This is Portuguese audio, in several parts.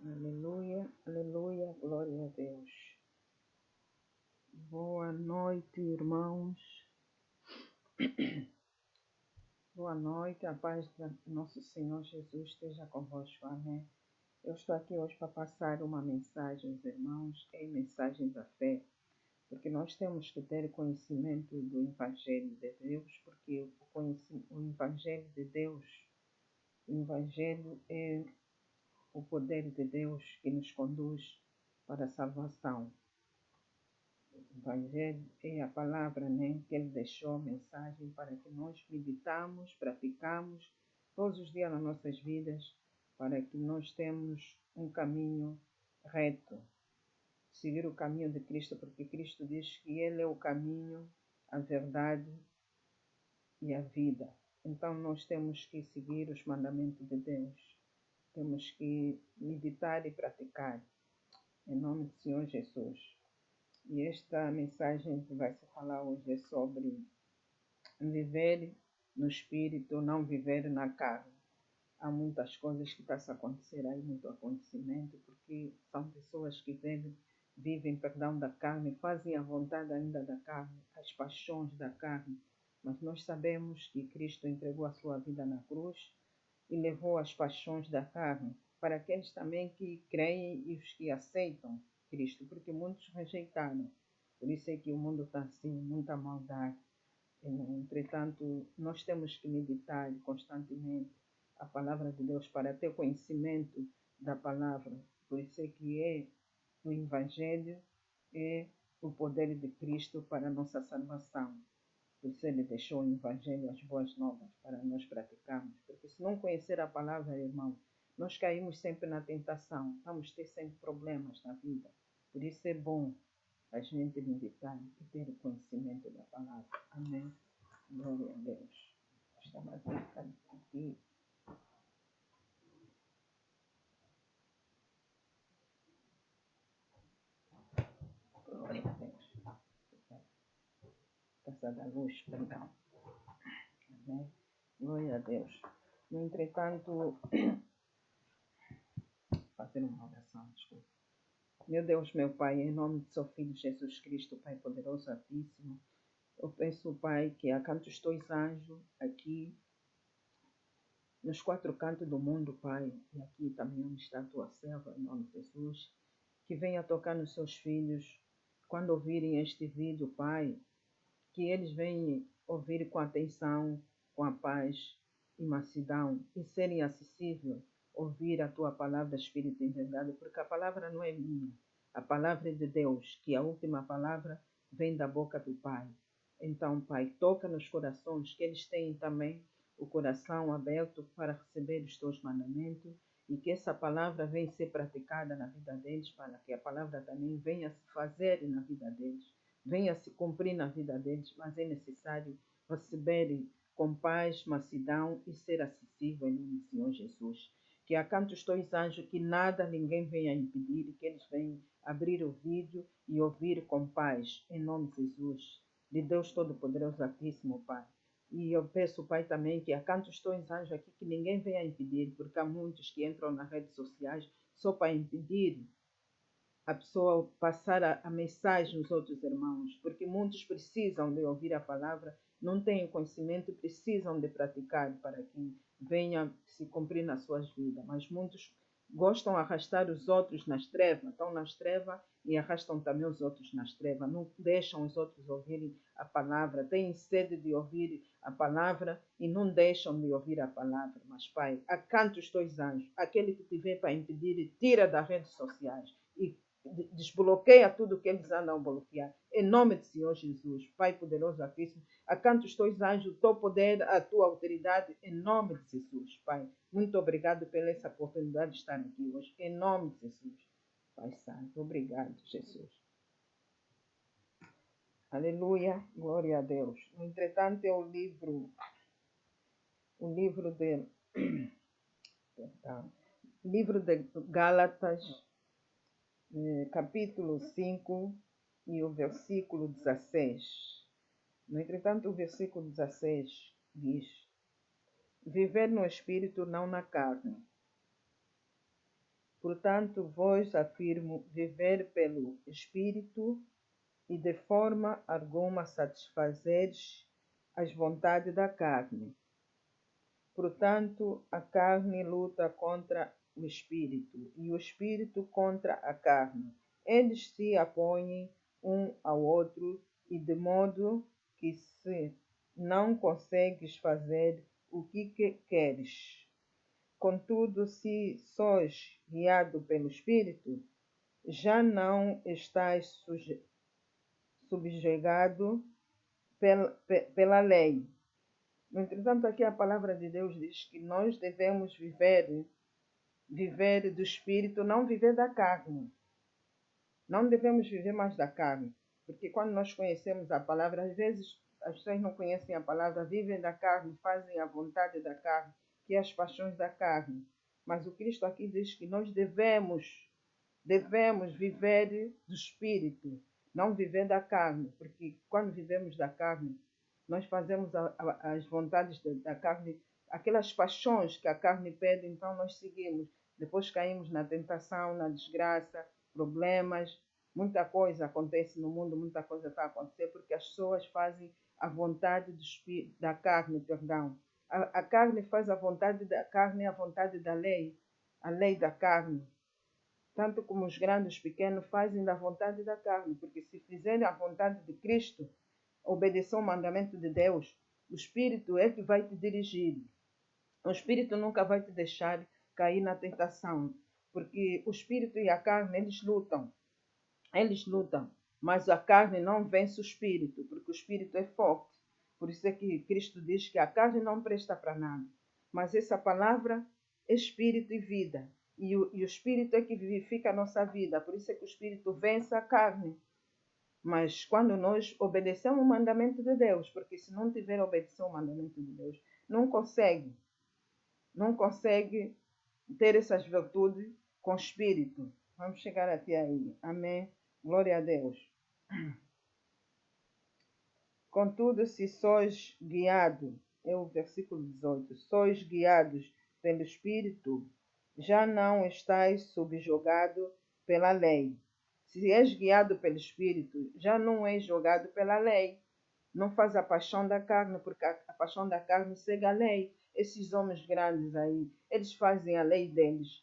Aleluia, aleluia, glória a Deus. Boa noite, irmãos. Boa noite, a paz do nosso Senhor Jesus esteja convosco. Amém. Eu estou aqui hoje para passar uma mensagem aos irmãos, é mensagem da fé, porque nós temos que ter conhecimento do Evangelho de Deus, porque o Evangelho de Deus, o Evangelho é o poder de Deus que nos conduz para a salvação. O Evangelho é a palavra, né, que ele deixou a mensagem para que nós meditamos, praticamos todos os dias nas nossas vidas, para que nós tenhamos um caminho reto, seguir o caminho de Cristo, porque Cristo diz que Ele é o caminho, a verdade e a vida. Então nós temos que seguir os mandamentos de Deus, temos que meditar e praticar, em nome do Senhor Jesus. E esta mensagem que vai se falar hoje é sobre viver no Espírito, não viver na carne. Há muitas coisas que estão a acontecer aí, muito acontecimento, porque são pessoas que vivem da carne, fazem a vontade ainda da carne, as paixões da carne. Mas nós sabemos que Cristo entregou a sua vida na cruz e levou as paixões da carne para aqueles também que creem e os que aceitam Cristo, porque muitos rejeitaram. Por isso é que o mundo está assim, muita maldade. Entretanto, nós temos que meditar constantemente a palavra de Deus para ter conhecimento da palavra. Por isso é que o Evangelho é o poder de Cristo para a nossa salvação. Por isso ele deixou o Evangelho, as boas novas, para nós praticarmos. Porque se não conhecer a palavra, irmão, nós caímos sempre na tentação. Vamos ter sempre problemas na vida. Por isso é bom a gente meditar e ter o conhecimento da palavra. Amém. Glória a Deus. Estamos aqui. Glória a Deus. Casa da luz, perdão. Amém. Glória a Deus. No entretanto, fazer uma oração, desculpa. Meu Deus, meu Pai, em nome de seu Filho Jesus Cristo, Pai poderoso, altíssimo, eu peço, Pai, que acanto os teus anjos aqui, nos quatro cantos do mundo, Pai, e aqui também onde está a tua serva, em nome de Jesus, que venha tocar nos seus filhos, quando ouvirem este vídeo, Pai, que eles venham ouvir com atenção, com a paz e mansidão, e serem acessíveis, ouvir a tua palavra, Espírito em verdade, porque a palavra não é minha, a palavra é de Deus, que a última palavra vem da boca do Pai. Então, Pai, toca nos corações, que eles tenham também o coração aberto para receber os teus mandamentos, e que essa palavra venha ser praticada na vida deles, para que a palavra também venha se fazer na vida deles, venha se cumprir na vida deles, mas é necessário receber com paz, mansidão e ser acessível em nome do Senhor Jesus. Que acanto os teus anjos, que nada, ninguém venha impedir, que eles venham abrir o vídeo e ouvir com paz, em nome de Jesus, de Deus Todo-Poderoso, Altíssimo, Pai. E eu peço, Pai, também que acanto os teus anjos aqui, que ninguém venha impedir, porque há muitos que entram nas redes sociais só para impedir a pessoa passar a mensagem aos outros irmãos, porque muitos precisam de ouvir a palavra, não têm conhecimento, precisam de praticar para que venha se cumprir nas suas vidas, mas muitos gostam de arrastar os outros nas trevas, estão nas trevas e arrastam também os outros nas trevas, não deixam os outros ouvirem a palavra, têm sede de ouvir a palavra e não deixam de ouvir a palavra. Mas, Pai, acanta os teus anjos, aquele que tiver para impedir, tira das redes sociais e desbloqueia tudo que eles andam a bloquear. Em nome do Senhor Jesus, Pai poderoso, Altíssimo, acanta os teus anjos, o teu poder, a tua autoridade, em nome de Jesus, Pai. Muito obrigado pela essa oportunidade de estar aqui hoje, em nome de Jesus. Pai Santo, obrigado, Jesus. Aleluia, glória a Deus. No entretanto, é o livro de Gálatas, capítulo 5 e o versículo 16. No entretanto, o versículo 16 diz: viver no Espírito, não na carne, Portanto, vos afirmo viver pelo Espírito e de forma alguma satisfazeres as vontades da carne. Portanto, a carne luta contra o Espírito e o Espírito contra a carne. Eles se opõem um ao outro e de modo que se não consegues fazer o que queres. Contudo, se sois guiado pelo Espírito, já não estás subjugado pela lei. No entretanto, aqui a palavra de Deus diz que nós devemos viver do Espírito, não viver da carne. Não devemos viver mais da carne. Porque quando nós conhecemos a palavra, às vezes as pessoas não conhecem a palavra, vivem da carne, fazem a vontade da carne, que é as paixões da carne. Mas o Cristo aqui diz que nós devemos viver do Espírito, não viver da carne. Porque quando vivemos da carne, nós fazemos as vontades da carne, aquelas paixões que a carne pede, então nós seguimos. Depois caímos na tentação, na desgraça, problemas, muita coisa acontece no mundo, muita coisa está a acontecer, porque as pessoas fazem a vontade da carne, perdão. A carne faz a vontade da carne e a vontade da lei, a lei da carne. Tanto como os grandes, os pequenos, fazem da vontade da carne, porque se fizerem a vontade de Cristo, obedecer ao mandamento de Deus, o Espírito é que vai te dirigir. O Espírito nunca vai te deixar cair na tentação, porque o Espírito e a carne, eles lutam, mas a carne não vence o Espírito, porque o Espírito é forte. Por isso é que Cristo diz que a carne não presta para nada, mas essa palavra é Espírito e vida, e o Espírito é que vivifica a nossa vida, por isso é que o Espírito vence a carne. Mas quando nós obedecemos o mandamento de Deus, porque se não tiver obedecido o mandamento de Deus, não consegue ter essas virtudes com espírito. Vamos chegar até aí. Amém. Glória a Deus. Contudo, se sois guiados, é o versículo 18, sois guiados pelo Espírito, já não estáis subjugado pela lei. Se és guiado pelo Espírito, já não és julgado pela lei. Não faz a paixão da carne, porque a paixão da carne segue a lei. Esses homens grandes aí, eles fazem a lei deles.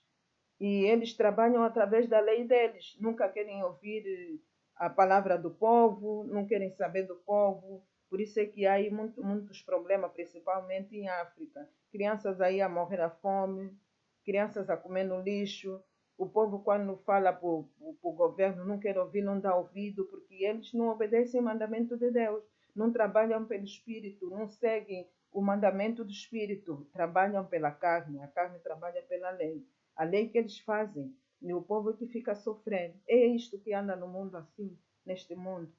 E eles trabalham através da lei deles. Nunca querem ouvir a palavra do povo, não querem saber do povo. Por isso é que há aí muitos problemas, principalmente em África. Crianças aí a morrer à fome, crianças a comer no lixo. O povo, quando fala para o governo, não quer ouvir, não dá ouvido, porque eles não obedecem o mandamento de Deus, não trabalham pelo Espírito, não seguem o mandamento do Espírito, trabalham pela carne, a carne trabalha pela lei. A lei que eles fazem, e o povo que fica sofrendo. É isto que anda no mundo assim, neste mundo,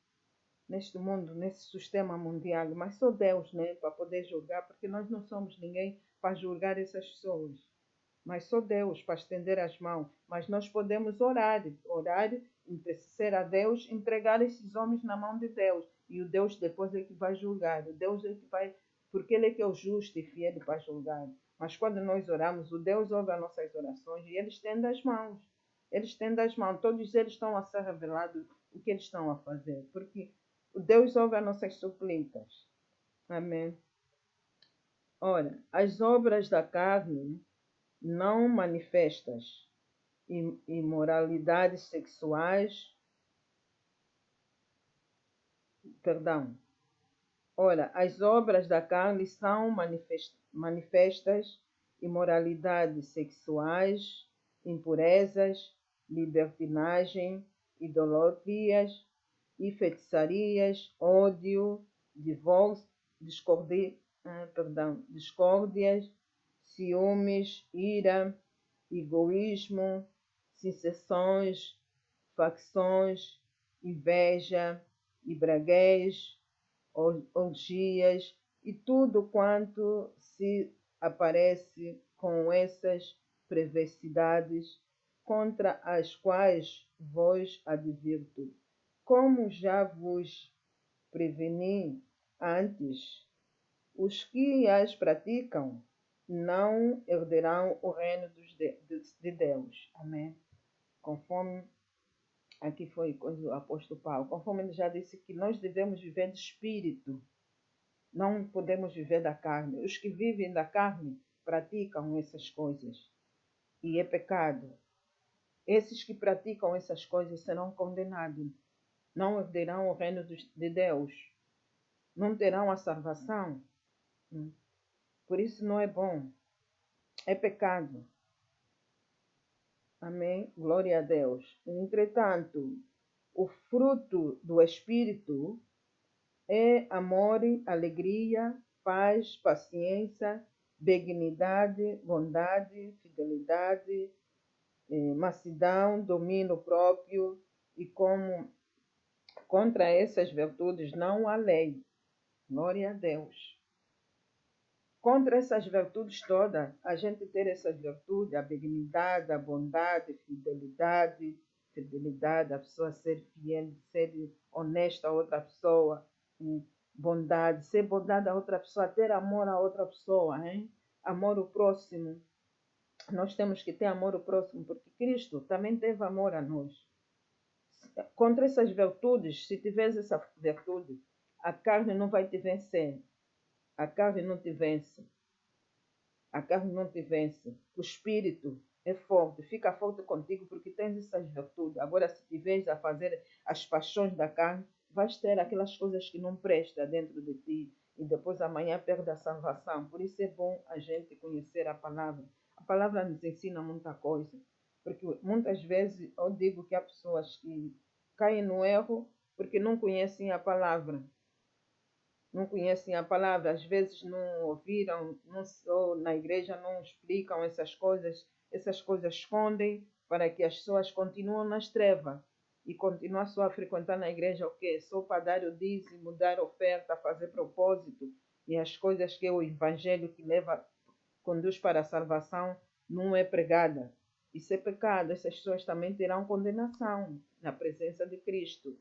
nesse sistema mundial. Mas só Deus, né, para poder julgar, porque nós não somos ninguém para julgar essas pessoas. Mas só Deus para estender as mãos. Mas nós podemos orar, interceder a Deus, entregar esses homens na mão de Deus. E o Deus depois é que vai julgar. O Deus é que vai, porque Ele é que é o justo e fiel para julgar. Mas quando nós oramos, o Deus ouve as nossas orações e Ele estende as mãos. Ele estende as mãos. Todos eles estão a ser revelados o que eles estão a fazer. Porque o Deus ouve as nossas súplicas. Amém. Ora, as obras da carne não manifestas, imoralidades sexuais, Ora, as obras da carne são manifestas, imoralidades sexuais, impurezas, libertinagem, idolatrias e feitiçarias, ódio, divórcio, discórdias, ciúmes, ira, egoísmo, secessões, facções, inveja, embriaguez, orgias e tudo quanto se aparece com essas perversidades, contra as quais vos advirto, como já vos preveni antes. Os que as praticam não herderão o reino de Deus. Amém? Conforme aqui foi o apóstolo Paulo, conforme ele já disse que nós devemos viver de espírito, não podemos viver da carne. Os que vivem da carne praticam essas coisas e é pecado. Esses que praticam essas coisas serão condenados, não herderão o reino de Deus, não terão a salvação. Por isso não é bom, é pecado. Amém? Glória a Deus. Entretanto, o fruto do Espírito é amor, alegria, paz, paciência, benignidade, bondade, fidelidade, mansidão, domínio próprio, e como contra essas virtudes não há lei. Glória a Deus. Contra essas virtudes todas, a gente ter essas virtudes, a benignidade, a bondade, fidelidade, a pessoa ser fiel, ser honesta a outra pessoa, bondade, ser bondade a outra pessoa, ter amor a outra pessoa, hein? Amor ao próximo. Nós temos que ter amor ao próximo, porque Cristo também teve amor a nós. Contra essas virtudes, se tiveres essa virtude, a carne não vai te vencer. A carne não te vence. A carne não te vence. O espírito é forte, fica forte contigo porque tens essas virtudes. Agora, se tiveres a fazer as paixões da carne, vais ter aquelas coisas que não prestam dentro de ti e depois amanhã perde a salvação. Por isso é bom a gente conhecer a palavra. A palavra nos ensina muita coisa. Porque muitas vezes eu digo que há pessoas que caem no erro porque não conhecem a palavra. Não conhecem a palavra, às vezes não ouviram, ou na igreja não explicam essas coisas escondem para que as pessoas continuem nas trevas e continuam só a frequentar na igreja o quê? Só para dar o dízimo, dar oferta, fazer propósito, e as coisas que o evangelho que conduz para a salvação não é pregada. Isso é pecado, essas pessoas também terão condenação na presença de Cristo.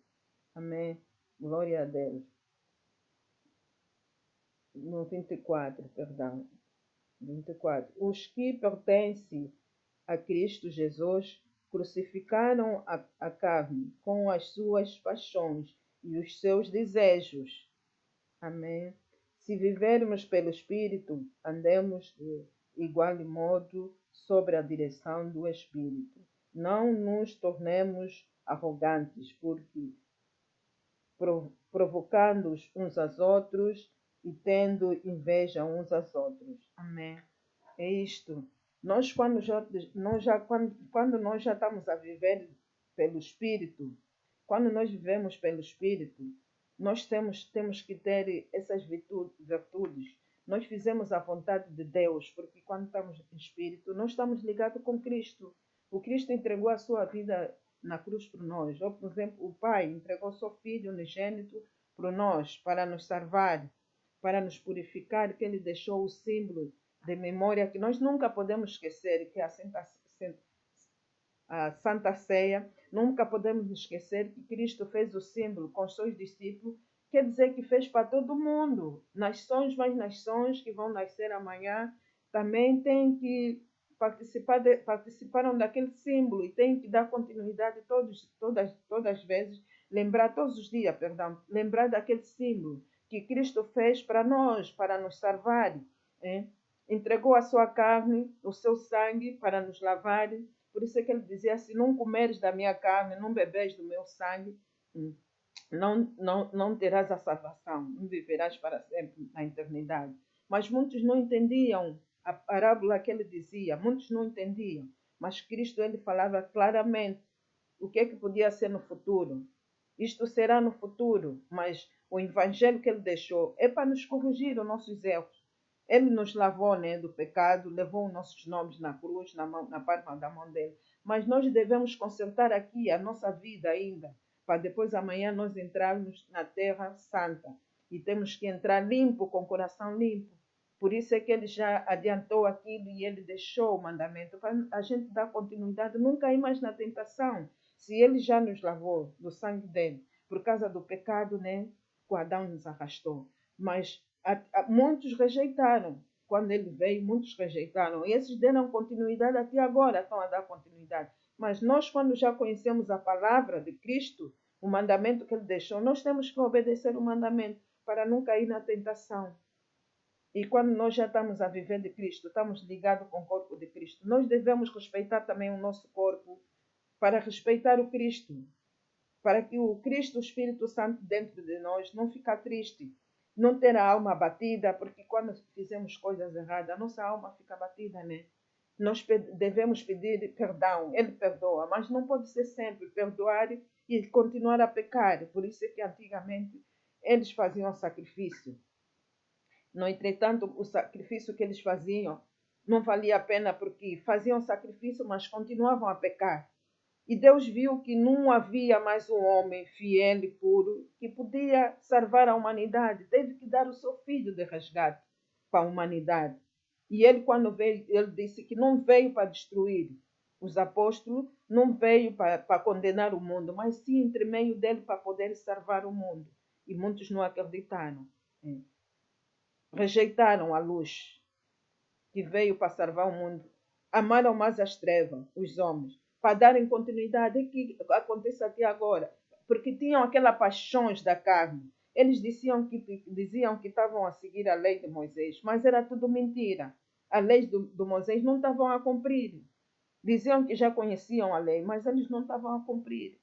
Amém? Glória a Deus. No 24, perdão. 24. Os que pertencem a Cristo Jesus crucificaram a carne com as suas paixões e os seus desejos. Amém. Se vivermos pelo Espírito, andemos de igual modo sob a direção do Espírito. Não nos tornemos arrogantes, porque provocando uns aos outros e tendo inveja uns aos outros. Amém. É isto. Quando nós já estamos a viver pelo Espírito, quando nós vivemos pelo Espírito, nós temos que ter essas virtudes. Nós fizemos a vontade de Deus, porque quando estamos em Espírito, nós estamos ligados com Cristo. O Cristo entregou a sua vida na cruz por nós. Ou, por exemplo, o Pai entregou seu Filho unigênito por nós, para nos salvar, para nos purificar, que Ele deixou o símbolo de memória que nós nunca podemos esquecer, que é a Santa Ceia. Nunca podemos esquecer que Cristo fez o símbolo com os seus discípulos, quer dizer que fez para todo mundo. Nações, mais nações que vão nascer amanhã também têm que participaram daquele símbolo e têm que dar continuidade todas as vezes, todos os dias, lembrar daquele símbolo que Cristo fez para nós, para nos salvar. Entregou a sua carne, o seu sangue para nos lavar. Por isso é que ele dizia, se não comeres da minha carne, não beberes do meu sangue, não terás a salvação, não viverás para sempre na eternidade. Mas muitos não entendiam a parábola que ele dizia, muitos não entendiam. Mas Cristo, ele falava claramente o que é que podia ser no futuro. Isto será no futuro, mas o evangelho que ele deixou é para nos corrigir os nossos erros. Ele nos lavou, do pecado, levou os nossos nomes na cruz, na palma da mão dele. Mas nós devemos consertar aqui a nossa vida ainda, para depois amanhã nós entrarmos na terra santa. E temos que entrar limpo, com o coração limpo. Por isso é que ele já adiantou aquilo e ele deixou o mandamento para a gente dar continuidade, nunca ir mais na tentação. Se ele já nos lavou do sangue dele, por causa do pecado, que o Adão nos arrastou. Mas muitos rejeitaram. quando ele veio, muitos rejeitaram. E esses deram continuidade até agora, estão a dar continuidade. Mas nós, quando já conhecemos a palavra de Cristo, o mandamento que ele deixou, nós temos que obedecer o mandamento para não cair na tentação. E quando nós já estamos a viver de Cristo, estamos ligados com o corpo de Cristo, nós devemos respeitar também o nosso corpo para respeitar o Cristo. Para que o Cristo, o Espírito Santo dentro de nós não fique triste, não ter a alma abatida, porque quando fizemos coisas erradas, a nossa alma fica abatida, né? Nós devemos pedir perdão, ele perdoa, mas não pode ser sempre perdoar e continuar a pecar. Por isso é que antigamente eles faziam sacrifício. No entretanto, o sacrifício que eles faziam não valia a pena porque faziam sacrifício, mas continuavam a pecar. E Deus viu que não havia mais um homem fiel e puro que podia salvar a humanidade. Teve que dar o seu filho de resgate para a humanidade. E ele, quando veio, ele disse que não veio para destruir os apóstolos, não veio para condenar o mundo, mas sim entre meio dele para poder salvar o mundo. E muitos não acreditaram. Rejeitaram a luz que veio para salvar o mundo. Amaram mais as trevas, os homens, para darem continuidade. É que acontece até agora. Porque tinham aquelas paixões da carne. Eles diziam que estavam a seguir a lei de Moisés, mas era tudo mentira. A lei do Moisés não estavam a cumprir. Diziam que já conheciam a lei, mas eles não estavam a cumprir.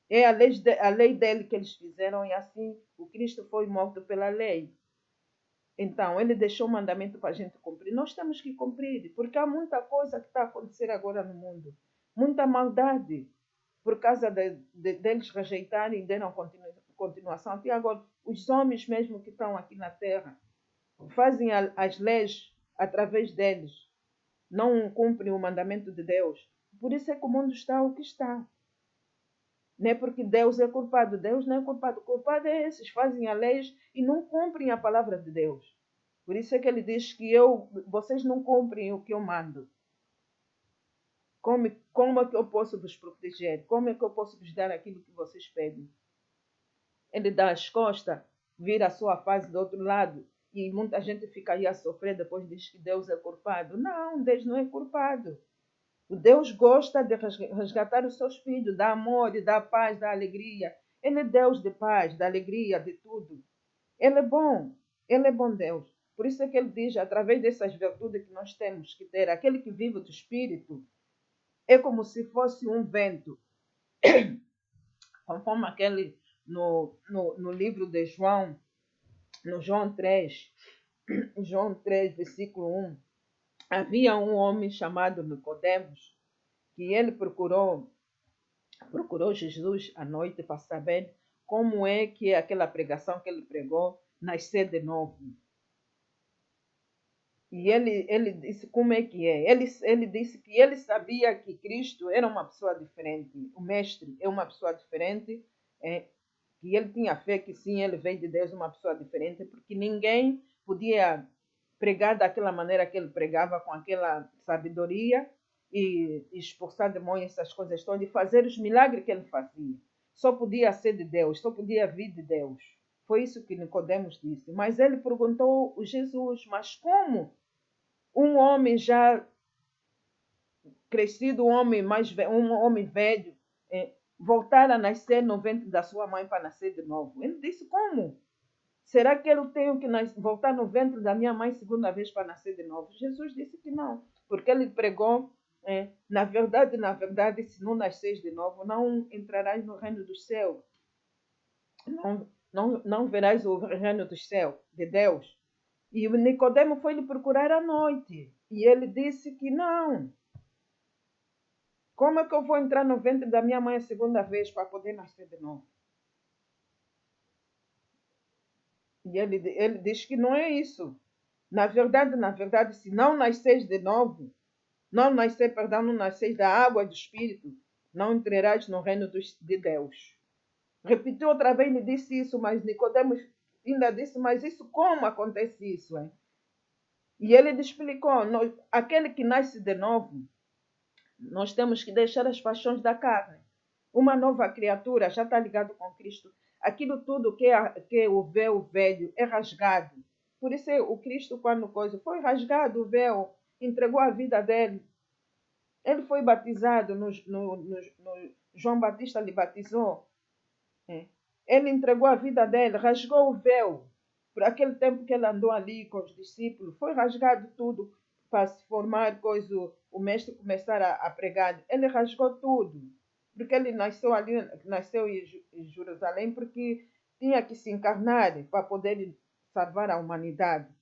É a lei dele que eles fizeram e assim o Cristo foi morto pela lei. Então, ele deixou o mandamento para a gente cumprir. Nós temos que cumprir, porque há muita coisa que está a acontecer agora no mundo. Muita maldade, por causa deles rejeitarem e deram continuação. Até agora, os homens mesmo que estão aqui na Terra fazem as leis através deles. Não cumprem o mandamento de Deus. Por isso é que o mundo está o que está. Não é porque Deus é culpado. Deus não é culpado. O culpado é esses. Fazem a lei e não cumprem a palavra de Deus. Por isso é que ele diz que vocês não cumprem o que eu mando. Como é que eu posso vos proteger? Como é que eu posso vos dar aquilo que vocês pedem? Ele dá as costas, vira a sua face do outro lado. E muita gente fica aí a sofrer, depois diz que Deus é culpado. Não, Deus não é culpado. O Deus gosta de resgatar os seus filhos, dá amor, dá paz, dá alegria. Ele é Deus de paz, da alegria, de tudo. Ele é bom Deus. Por isso é que ele diz, através dessas virtudes que nós temos que ter, aquele que vive do Espírito, é como se fosse um vento. Conforme aquele no livro de João, no João 3, versículo 1, havia um homem chamado Nicodemos, que ele procurou Jesus à noite para saber como é que aquela pregação que ele pregou, nascer de novo. E ele disse como é que é. Ele disse que ele sabia que Cristo era uma pessoa diferente. O mestre é uma pessoa diferente. Que ele tinha fé que sim, ele veio de Deus, uma pessoa diferente, porque ninguém podia pregar daquela maneira que ele pregava, com aquela sabedoria, e expulsar demônios, essas coisas todas, e fazer os milagres que ele fazia. Só podia ser de Deus, só podia vir de Deus. Foi isso que Nicodemos disse. Mas ele perguntou a Jesus, mas como um homem já crescido, um homem velho, voltar a nascer no ventre da sua mãe para nascer de novo? Ele disse, como? Será que eu tenho que voltar no ventre da minha mãe segunda vez para nascer de novo? Jesus disse que não, porque ele pregou, na verdade, se não nasceres de novo, não entrarás no reino dos céus. Não verás o reino dos céus, de Deus. E o Nicodemo foi lhe procurar à noite. E ele disse que não. Como é que eu vou entrar no ventre da minha mãe a segunda vez para poder nascer de novo? E ele diz que não é isso. Na verdade, se não nasceres de novo, não nasceres da água e do Espírito, não entrarás no reino de Deus. Repetiu outra vez e disse isso, mas Nicodemos ainda disse, mas isso como acontece isso? Hein? E ele lhe explicou, aquele que nasce de novo, nós temos que deixar as paixões da carne. Uma nova criatura já está ligado com Cristo. Aquilo tudo que é o véu velho é rasgado. Por isso o Cristo, quando foi rasgado o véu, entregou a vida dele. Ele foi batizado, João Batista lhe batizou. Ele entregou a vida dele, rasgou o véu. Por aquele tempo que ele andou ali com os discípulos, foi rasgado tudo para se formar o mestre começar a pregar. Ele rasgou tudo, porque ele nasceu ali, nasceu em Jerusalém, porque tinha que se encarnar para poder salvar a humanidade.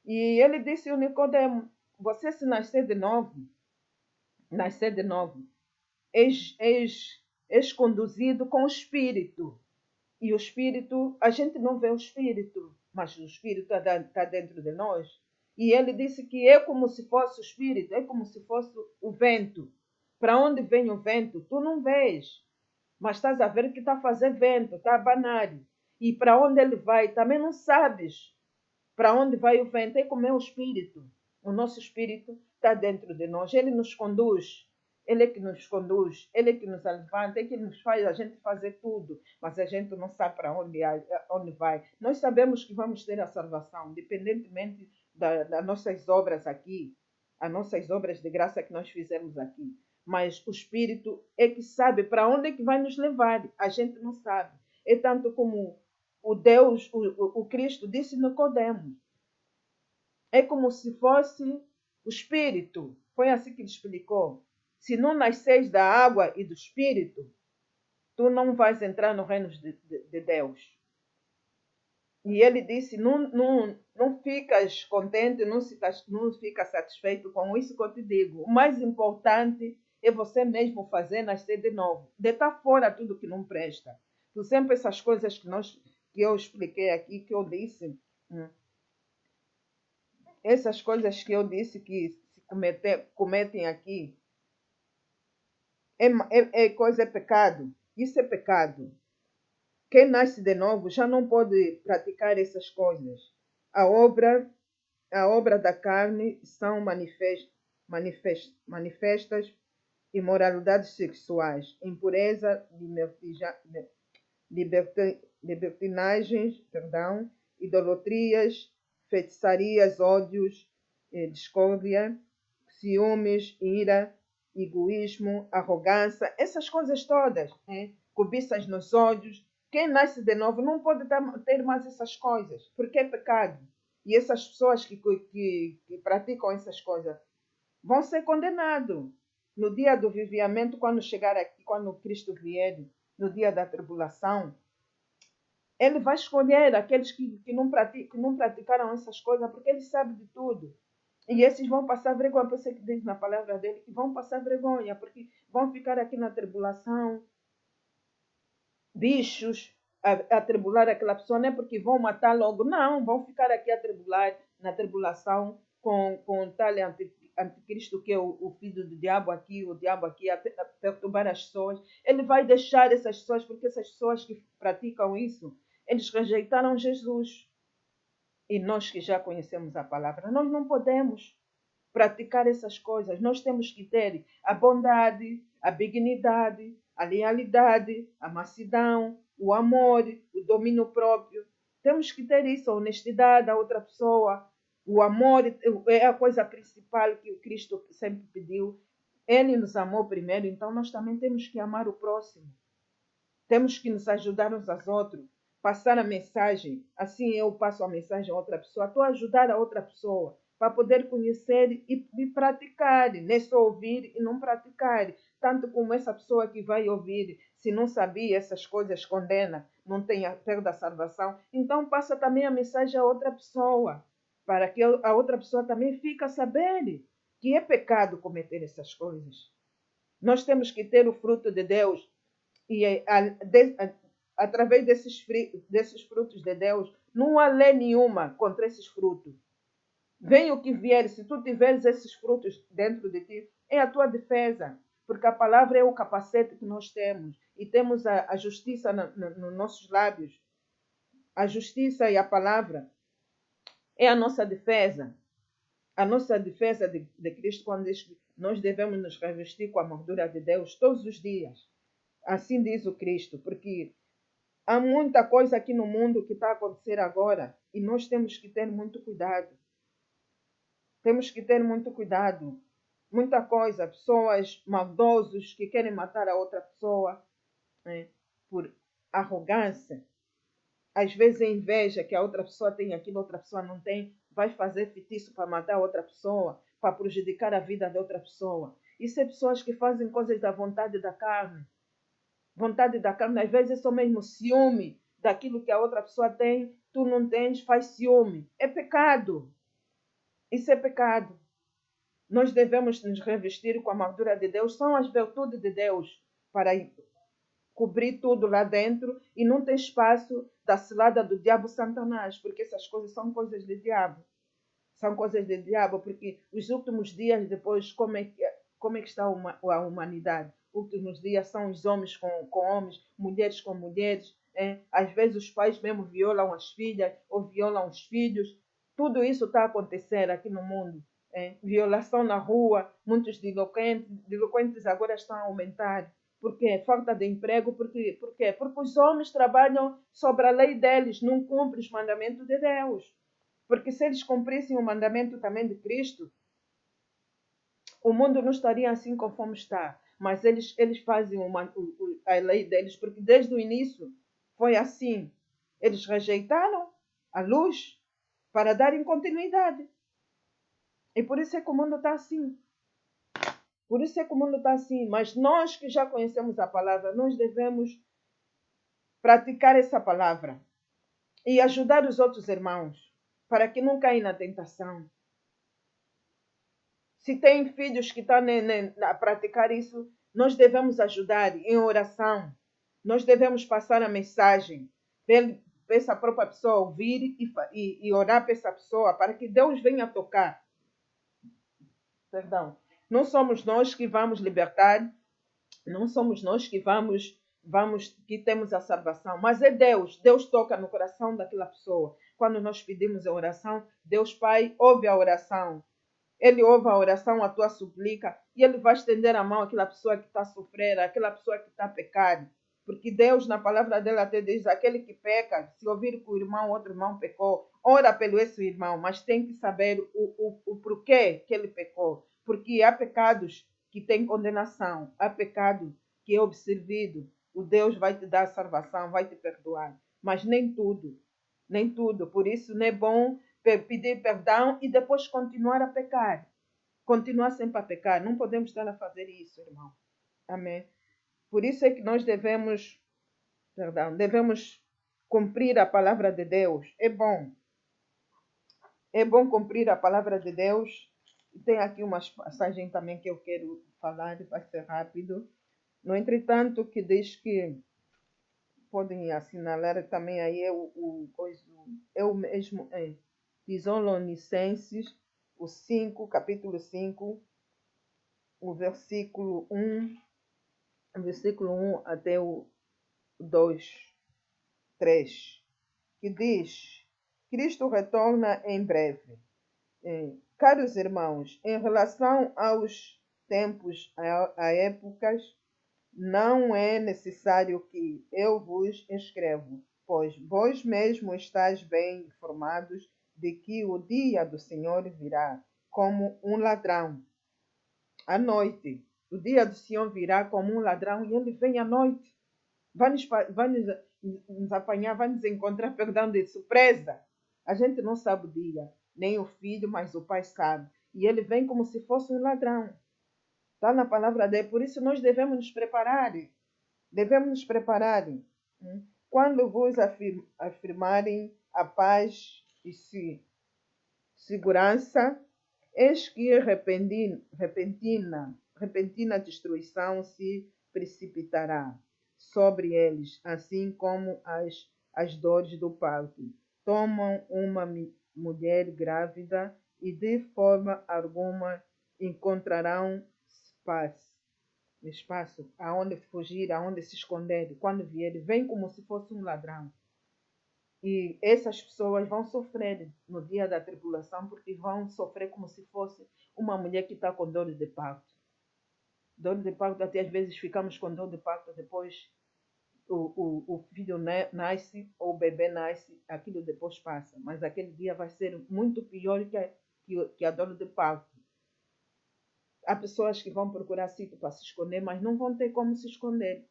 E ele disse a Nicodemo: você se nascer de novo, és conduzido com o Espírito. E o Espírito, a gente não vê o Espírito, mas o Espírito está dentro de nós. E ele disse que é como se fosse o Espírito, é como se fosse o vento. Para onde vem o vento? Tu não vês, mas estás a ver que está a fazer vento, está a abanar. E para onde ele vai, também não sabes. Para onde vai o vento? É como é o Espírito. O nosso Espírito está dentro de nós. Ele nos conduz. Ele é que nos conduz. Ele é que nos levanta. É que nos faz a gente fazer tudo. Mas a gente não sabe para onde vai. Nós sabemos que vamos ter a salvação, independentemente das nossas obras aqui, as nossas obras de graça que nós fizemos aqui. Mas o Espírito é que sabe para onde é que vai nos levar. A gente não sabe. É tanto como o Deus, o Cristo disse Nicodemo. É como se fosse o Espírito. Foi assim que ele explicou. Se não nasceres da água e do Espírito, tu não vais entrar no reino de Deus. E ele disse, não ficas contente, não ficas satisfeito com isso que eu te digo. O mais importante é você mesmo fazer nascer de novo. Deitar fora tudo que não presta. Por exemplo, essas coisas que eu expliquei aqui, que eu disse, essas coisas que eu disse que se cometem aqui, é pecado. Isso é pecado. Quem nasce de novo já não pode praticar essas coisas. A obra da carne são manifestas imoralidades sexuais, impureza, libertinagens, idolatrias, feitiçarias, ódios, discórdia, ciúmes, ira, egoísmo, arrogância, essas coisas todas, cobiças nos olhos. Quem nasce de novo não pode ter mais essas coisas, porque é pecado. E essas pessoas que praticam essas coisas vão ser condenados. No dia do viviamento, quando chegar aqui, quando Cristo vier, no dia da tribulação, ele vai escolher aqueles que não praticaram essas coisas, porque ele sabe de tudo. E esses vão passar vergonha, por isso que diz na palavra dele que vão passar vergonha, porque vão ficar aqui na tribulação, bichos, a tribular aquela pessoa, não é porque vão matar logo, não, vão ficar aqui a tribular, na tribulação, com tal anticristo que é o filho do diabo aqui, o diabo aqui a perturbar as pessoas. Ele vai deixar essas pessoas, porque essas pessoas que praticam isso, eles rejeitaram Jesus. E nós que já conhecemos a palavra, nós não podemos praticar essas coisas. Nós temos que ter a bondade, a benignidade, a lealidade, a mansidão, o amor, o domínio próprio. Temos que ter isso, a honestidade da outra pessoa. O amor é a coisa principal que o Cristo sempre pediu. Ele nos amou primeiro, então nós também temos que amar o próximo. Temos que nos ajudar uns aos outros. Passar a mensagem, assim eu passo a mensagem a outra pessoa. Estou a ajudar a outra pessoa para poder conhecer e praticar, não é só ouvir e não praticar. Tanto como essa pessoa que vai ouvir, se não sabia essas coisas, condena, não tem a perde a salvação, então passa também a mensagem a outra pessoa, para que a outra pessoa também fique a saber que é pecado cometer essas coisas. Nós temos que ter o fruto de Deus e através desses frutos de Deus, não há lei nenhuma contra esses frutos. Vem o que vier, se tu tiveres esses frutos dentro de ti, é a tua defesa. Porque a palavra é o capacete que nós temos. E temos a justiça nos nossos lábios. A justiça e a palavra é a nossa defesa. A nossa defesa de Cristo, quando diz que nós devemos nos revestir com a armadura de Deus todos os dias. Assim diz o Cristo. Porque há muita coisa aqui no mundo que está a acontecer agora. E nós temos que ter muito cuidado. Temos que ter muito cuidado. Muita coisa, pessoas maldosos que querem matar a outra pessoa, né, por arrogância. Às vezes a inveja que a outra pessoa tem, aquilo a outra pessoa não tem, vai fazer feitiço para matar a outra pessoa, para prejudicar a vida da outra pessoa. Isso é pessoas que fazem coisas da vontade da carne. Vontade da carne, às vezes é só mesmo ciúme daquilo que a outra pessoa tem, tu não tens, faz ciúme. É pecado. Isso é pecado. Nós devemos nos revestir com a armadura de Deus, são as virtudes de Deus para cobrir tudo lá dentro e não tem espaço da cilada do diabo Satanás, porque essas coisas são coisas de diabo. São coisas de diabo, porque os últimos dias depois, como é que está a humanidade? Os últimos dias são os homens com homens, mulheres com mulheres. Às vezes os pais mesmo violam as filhas ou violam os filhos. Tudo isso está a acontecer aqui no mundo. Violação na rua, muitos delinquentes agora estão a aumentar. Por quê? Falta de emprego. Por quê? Porque os homens trabalham sobre a lei deles, não cumprem os mandamentos de Deus. Porque se eles cumprissem o mandamento também de Cristo, o mundo não estaria assim conforme está. Mas eles fazem a lei deles, porque desde o início foi assim. Eles rejeitaram a luz para darem continuidade. E por isso é que o mundo está assim. Por isso é que o mundo está assim. Mas nós que já conhecemos a palavra, nós devemos praticar essa palavra e ajudar os outros irmãos para que não caia na tentação. Se tem filhos que estão a praticar isso, nós devemos ajudar em oração. Nós devemos passar a mensagem para essa própria pessoa ouvir e orar para essa pessoa para que Deus venha tocar. Perdão. Não somos nós que vamos libertar, não somos nós que que temos a salvação, mas é Deus. Deus toca no coração daquela pessoa. Quando nós pedimos a oração, Deus Pai ouve a oração. Ele ouve a oração, a tua súplica, e Ele vai estender a mão àquela pessoa que está a sofrer, àquela pessoa que está a pecar. Porque Deus, na palavra dele, até diz, aquele que peca, se ouvir que o irmão, outro irmão pecou, ora pelo esse irmão, mas tem que saber o porquê que ele pecou. Porque há pecados que têm condenação, há pecado que é observido. O Deus vai te dar a salvação, vai te perdoar. Mas nem tudo, nem tudo. Por isso não é bom pedir perdão e depois continuar a pecar. Continuar sempre a pecar. Não podemos estar a fazer isso, irmão. Amém. Por isso é que nós devemos cumprir a palavra de Deus. É bom. É bom cumprir a palavra de Deus. Tem aqui uma passagem também que eu quero falar, vai ser rápido. No entretanto, que diz que podem assinalar também aí é o mesmo Tessalonicenses, o 5, capítulo 5, o versículo 1 até o 2, 3, que diz: Cristo retorna em breve. Caros irmãos, em relação aos tempos, a épocas, não é necessário que eu vos escrevo, pois vós mesmos estáis bem informados de que o dia do Senhor virá como um ladrão. À noite. O dia do Senhor virá como um ladrão e ele vem à noite. Vai nos apanhar, vai nos encontrar, perdão, de surpresa. A gente não sabe o dia, nem o filho, mas o pai sabe. E ele vem como se fosse um ladrão. Está na palavra dele. Por isso nós devemos nos preparar. Devemos nos preparar. Quando vos afirmarem a paz e segurança, eis que repentina destruição se precipitará sobre eles, assim como as dores do parto. Tomam uma mulher grávida e de forma alguma encontrarão espaço aonde fugir, aonde se esconder. Quando vier, vem como se fosse um ladrão. E essas pessoas vão sofrer no dia da tribulação, porque vão sofrer como se fosse uma mulher que está com dor de parto. Dor de parto, até às vezes ficamos com dor de parto depois o filho nasce ou o bebê nasce, aquilo depois passa. Mas aquele dia vai ser muito pior que a dor de parto. Há pessoas que vão procurar sítio para se esconder, mas não vão ter como se esconder.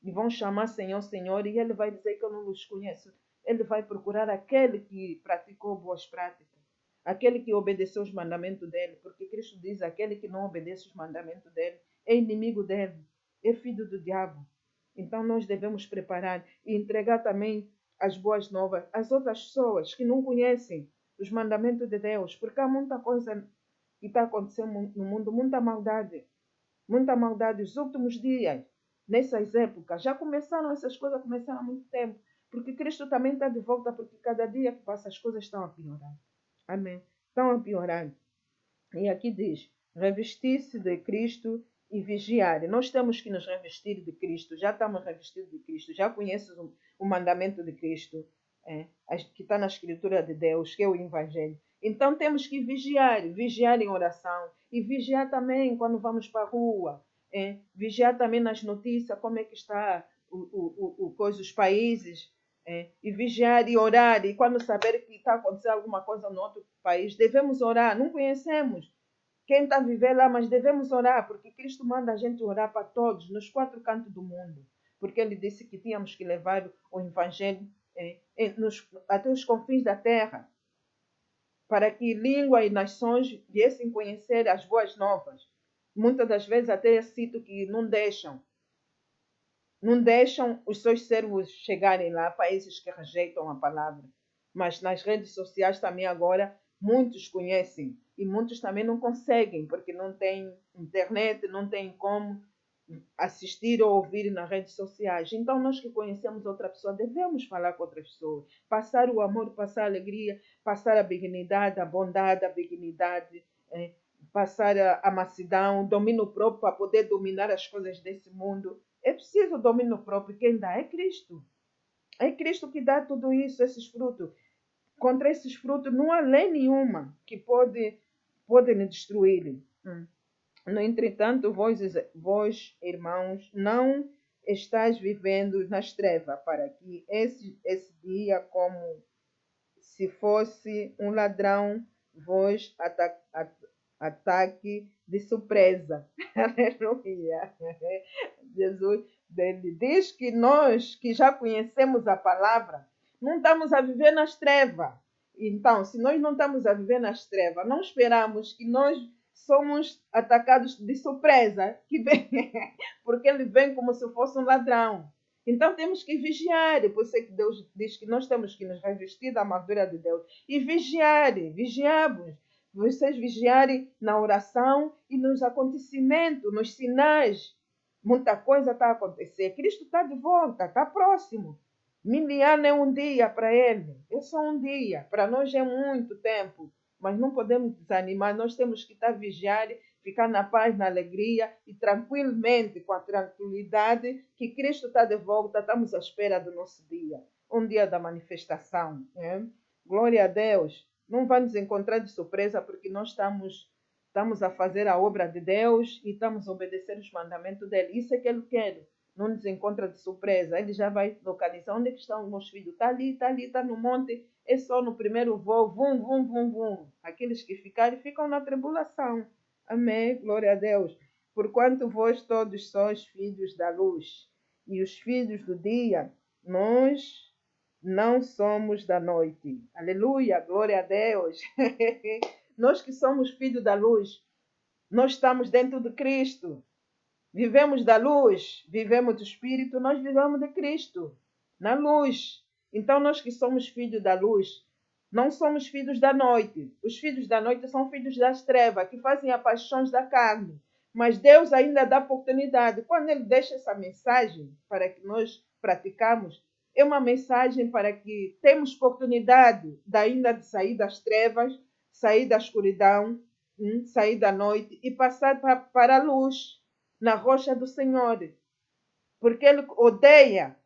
E vão chamar Senhor, Senhor, e ele vai dizer que eu não os conheço. Ele vai procurar aquele que praticou boas práticas, aquele que obedeceu os mandamentos dele, porque Cristo diz: aquele que não obedece os mandamentos dele é inimigo dele, é filho do diabo. Então nós devemos preparar e entregar também as boas novas às outras pessoas que não conhecem os mandamentos de Deus, porque há muita coisa que está acontecendo no mundo, muita maldade. Muita maldade. Os últimos dias, nessas épocas, já começaram, essas coisas começaram há muito tempo. Porque Cristo também está de volta, porque cada dia que passa as coisas estão a piorar. Amém? Estão a piorar. E aqui diz, revestir-se de Cristo e vigiar. Nós temos que nos revestir de Cristo. Já estamos revestidos de Cristo. Já conheces o mandamento de Cristo, que está na Escritura de Deus, que é o Evangelho. Então temos que vigiar. Vigiar em oração. E vigiar também quando vamos para a rua. Vigiar também nas notícias, como é que está os países. E vigiar e orar. E quando saber que está acontecendo alguma coisa no outro país, devemos orar. Não conhecemos quem está a viver lá, mas devemos orar, porque Cristo manda a gente orar para todos, nos 4 cantos do mundo. Porque ele disse que tínhamos que levar o Evangelho até os confins da terra, para que língua e nações viessem conhecer as boas novas. Muitas das vezes até é sítio que não deixam os seus servos chegarem lá, países que rejeitam a palavra. Mas nas redes sociais também agora muitos conhecem e muitos também não conseguem, porque não têm internet, não têm como assistir ou ouvir nas redes sociais. Então nós que conhecemos outra pessoa devemos falar com outras pessoas, passar o amor, passar a alegria, passar a benignidade, a bondade, a benignidade, passar a mansidão, o domínio próprio para poder dominar as coisas desse mundo. É preciso domínio próprio. Quem dá é Cristo. É Cristo que dá tudo isso, esses frutos. Contra esses frutos não há lei nenhuma que pode destruir. No entretanto, vós, irmãos, não estáis vivendo nas trevas, para que esse dia, como se fosse um ladrão, vos ataque de surpresa. Aleluia. Jesus diz que nós, que já conhecemos a palavra, não estamos a viver nas trevas. Então, se nós não estamos a viver nas trevas, não esperamos que nós somos atacados de surpresa, porque ele vem como se fosse um ladrão. Então temos que vigiar, por isso é que Deus diz que nós temos que nos revestir da armadura de Deus e vigiarmos. Vocês vigiarem na oração e nos acontecimentos, nos sinais. Muita coisa está a acontecer. Cristo está de volta, está próximo. 1000 anos é um dia para ele, é só um dia. Para nós é muito tempo, mas não podemos desanimar. Nós temos que estar vigiar, ficar na paz, na alegria e tranquilamente, com a tranquilidade que Cristo está de volta. Estamos à espera do nosso dia, um dia da manifestação. Glória a Deus. Não vai nos encontrar de surpresa, porque nós estamos a fazer a obra de Deus e estamos a obedecer os mandamentos dele. Isso é que ele quer. Não nos encontra de surpresa. Ele já vai localizar onde é que estão os meus filhos. Está ali, está no monte. É só no primeiro voo. Vum, vum, vum, vum. Aqueles que ficarem, ficam na tribulação. Amém. Glória a Deus. Porquanto vós todos sois filhos da luz e os filhos do dia, nós não somos da noite. Aleluia. Glória a Deus. Nós que somos filhos da luz, nós estamos dentro de Cristo. Vivemos da luz, vivemos do Espírito, nós vivemos de Cristo, na luz. Então, nós que somos filhos da luz, não somos filhos da noite. Os filhos da noite são filhos das trevas, que fazem as paixões da carne. Mas Deus ainda dá oportunidade. Quando Ele deixa essa mensagem para que nós praticamos, é uma mensagem para que temos oportunidade ainda de sair das trevas, sair da escuridão, sair da noite e passar para a luz, na rocha do Senhor, porque ele odeia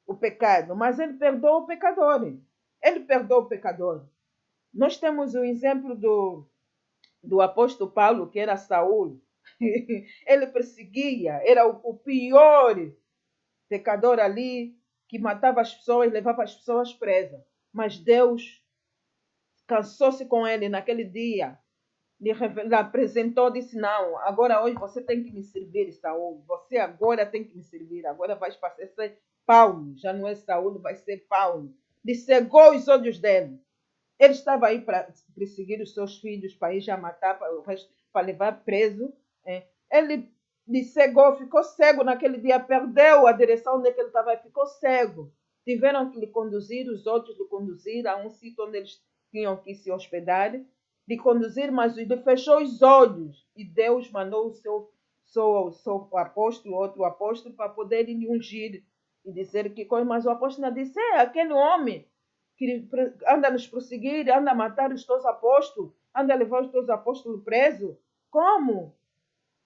o pecado, mas ele perdoa o pecador. Ele perdoa o pecador. Nós temos o exemplo do apóstolo Paulo, que era Saul. Ele perseguia, era o pior pecador ali, que matava as pessoas, levava as pessoas presas. Mas Deus cansou-se com ele naquele dia, lhe apresentou, disse, não, agora hoje você tem que me servir, Saul. Você agora tem que me servir. Agora vai passar ser Paulo. Já não é Saul, vai ser Paulo. Lhe cegou os olhos dele. Ele estava aí para perseguir os seus filhos, para ir já matar, para levar preso. Ele lhe cegou, ficou cego naquele dia, perdeu a direção onde ele estava, ficou cego. Tiveram que lhe conduzir, os outros lhe conduzir a um sítio onde eles tinham que se hospedar, lhe conduzir, mas ele fechou os olhos. E Deus mandou o seu apóstolo, outro apóstolo, para poder lhe ungir e dizer que coisa. Mas o apóstolo disse, aquele homem que anda a nos prosseguir, anda a matar os teus apóstolos, anda a levar os teus apóstolos presos. Como?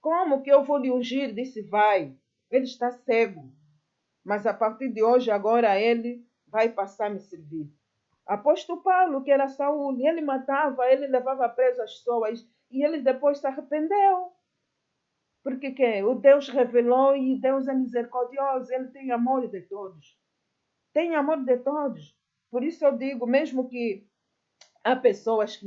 Como que eu vou lhe ungir? Disse, vai. Ele está cego. Mas a partir de hoje, agora ele vai passar a me servir. Apóstolo Paulo, que era Saul, ele matava, ele levava preso as pessoas e ele depois se arrependeu. Porque o Deus revelou e Deus é misericordioso, ele tem amor de todos. Tem amor de todos. Por isso eu digo, mesmo que há pessoas